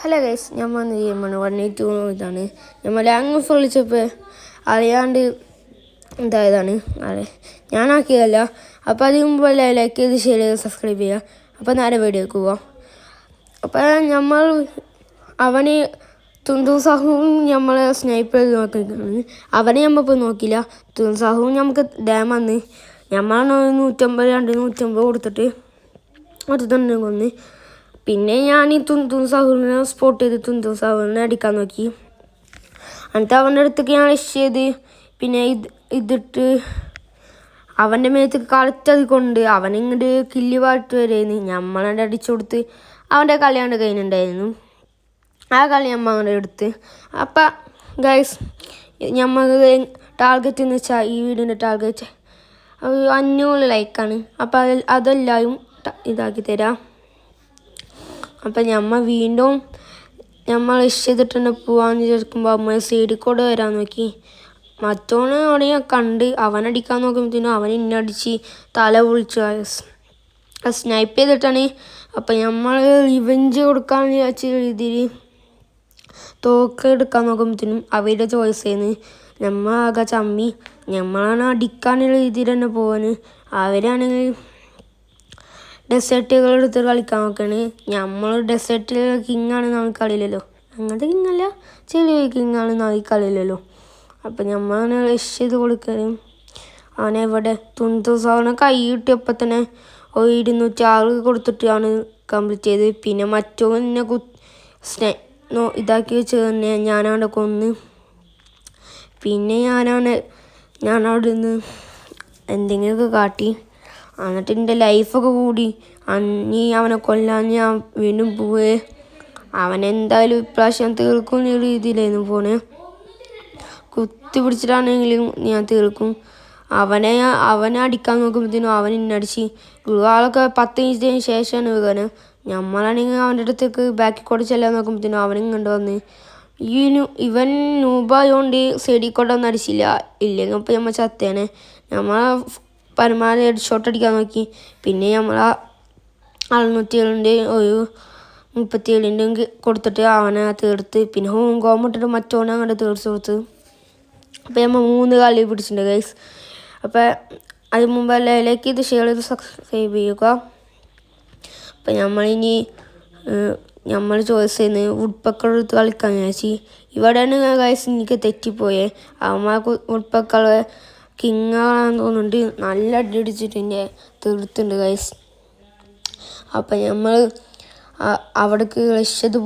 Hello guys, ഞാൻ വന്ന് ചെയ്യുമ്പോൾ 182 ഇതാണ്. നമ്മൾ ലാംഗ്വേജ് വിളിച്ചപ്പോൾ അറിയാണ്ട് ഇതായതാണ്. അതെ, ഞാനാക്കിയതല്ല. അപ്പോൾ അതിന് മുമ്പ് ലൈക്ക് ചെയ്ത് ഷെയർ ചെയ്ത് സബ്സ്ക്രൈബ് ചെയ്യുക. അപ്പോൾ നേരെ വീഡിയോ പോവാം. അപ്പോൾ നമ്മൾ അവന് തുന്തുസാഹുവും നമ്മളെ സ്നൈപ്പ് ചെയ്ത് നോക്കിയിരിക്കുകയാണ്. അവനെ നമ്മളിപ്പോൾ നോക്കില്ല. തുന്തുസാഹുവും നമുക്ക് ഡാം വന്ന് നമ്മളാണ് 150 കൊടുത്തിട്ട് ഒറ്റ കൊന്ന്. പിന്നെ ഞാൻ ഈ തുന്തുസാഹുവിനെ സ്പോട്ട് ചെയ്ത് തുന്തുസാഹുവിനെ അടിക്കാൻ നോക്കി. എന്നിട്ട് അവൻ്റെ അടുത്തേക്ക് ഞാൻ റഷ് ചെയ്ത് പിന്നെ ഇതിട്ട് അവൻ്റെ മേത്ത് കളിച്ചത് കൊണ്ട് അവനിങ്ങോട്ട് കില്ല് പാട്ട് വരെയായിരുന്നു. നമ്മളവിടെ അടിച്ചു കൊടുത്ത് അവൻ്റെ കളിയാണ്ട് കഴിഞ്ഞിട്ടുണ്ടായിരുന്നു. ആ കളി നമ്മൾ അങ്ങോട്ട് എടുത്ത്. അപ്പം ഗൈസ്, നമുക്ക് ടാർഗറ്റ് എന്ന് വെച്ചാൽ ഈ വീടിൻ്റെ ടാർഗറ്റ് 500 ലൈക്കാണ്. അപ്പം അതെല്ലാവരും ഇതാക്കി തരാം. അപ്പം വീണ്ടും നമ്മൾ ചെയ്തിട്ട് തന്നെ പോവാന്ന് വിചാരിക്കുമ്പോൾ നമ്മൾ സൈഡിൽ കൂടെ വരാൻ നോക്കി. മറ്റോണ് അവിടെ ഞാൻ കണ്ട് അവനടിക്കാൻ നോക്കുമ്പോഴത്തേനും അവൻ ഇന്നടിച്ച് തല പൊളിച്ചു സ്നൈപ്പ് ചെയ്തിട്ടാണ്. അപ്പം നമ്മൾ റിവെഞ്ച് കൊടുക്കാമെന്ന് വിചാരിച്ച രീതിയിൽ തോക്കെടുക്കാൻ നോക്കുമ്പോഴത്തേനും അവരുടെ ചോയ്സ് ചെയ്യുന്നു. നമ്മൾ ആകെ ചമ്മി. നമ്മളാണ് അടിക്കാനുള്ള രീതിയിൽ തന്നെ പോവാൻ. അവരാണെങ്കിൽ ഡെസേർട്ടുകൾ എടുത്ത് കളിക്കാൻ നോക്കുകയാണ്. നമ്മൾ ഡെസേർട്ടിൽ കിങ്ങാണ് നമുക്ക് കളിയില്ലല്ലോ. അങ്ങനത്തെ കിങ്ങല്ല, ചെറിയ കിങ്ങാണ് നമുക്ക് കളിയില്ലല്ലോ. അപ്പം നമ്മളങ്ങനെ റഷ് ചെയ്ത് കൊടുക്കുകയും അവനെവിടെ തുന്തുസാവനെ കൈ കിട്ടിയപ്പോൾ തന്നെ 206 കൊടുത്തിട്ടാണ് കംപ്ലീറ്റ് ചെയ്ത്. പിന്നെ മറ്റോന്നെ ഇതാക്കി വെച്ച് തന്നെ ഞാനവിടെ കൊന്ന്. പിന്നെ ഞാനവിടെ നിന്ന് എന്തെങ്കിലുമൊക്കെ കാട്ടി. എന്നിട്ട് എൻ്റെ ലൈഫൊക്കെ കൂടി. നീ അവനെ കൊല്ലാൻ ഞാൻ വീണ്ടും പോവേ. അവനെന്തായാലും ഇപ്രാവശ്യം തീർക്കും എന്ന രീതിയിലായിരുന്നു പോണേ. കുത്തി പിടിച്ചിട്ടാണെങ്കിലും ഞാൻ തീർക്കും. അവനെ അടിക്കാൻ നോക്കുമ്പോഴത്തേനും അവൻ ഇന്നടിച്ച് ആളൊക്കെ 10 മിനിറ്റിന് ശേഷമാണ് വീകാന്. നമ്മളാണെങ്കിൽ അവൻ്റെ അടുത്തേക്ക് ബാക്കിൽ കൂടെ ചെല്ലാൻ നോക്കുമ്പോഴത്തേനും അവനും കണ്ടുവന്ന് ഇവൻ നൂബായോണ്ട് സൈഡിൽ കൂടെ ഒന്നും അടിച്ചില്ല. ഇല്ലെങ്കിൽ അപ്പോൾ നമ്മൾ ചത്തേനെ. നമ്മൾ പരമാവധി ഹെഡ് ഷോട്ട് അടിക്കാൻ നോക്കി. പിന്നെ നമ്മൾ 607 ഒരു 37 കൊടുത്തിട്ട് അവനെ തീർത്ത്. പിന്നെ ഹോം കോമിട്ടിട്ട് മറ്റോനെ അങ്ങോട്ട് തീർത്ത് കൊടുത്ത്. അപ്പോൾ നമ്മൾ 3 കളി പിടിച്ചിട്ടുണ്ട് ഗൈസ്. അപ്പോൾ അതിന് മുമ്പ് ലൈക്ക് ചെയ്ത് ഷെയർ ചെയ്ത് സബ്സ്ക്രൈബ് ചെയ്യുക. അപ്പം നമ്മൾ ചോയ്സ് ചെയ്യുന്നത് വുഡ്പക്കർ എടുത്ത് കളിക്കാൻ വിചാരിച്ചു. ഇവിടെയാണ് ഗൈസ് എനിക്ക് തെറ്റിപ്പോയേ. അവന്മാർക്ക് വുഡ്പക്കർ കിങ്ങാണെന്ന് തോന്നുന്നുണ്ട്. നല്ല അടി അടിച്ചിട്ട് എൻ്റെ തീർത്തുണ്ട് ഗൈസ്. അപ്പം നമ്മൾ അവിടേക്ക് റഷ് ചെയ്ത്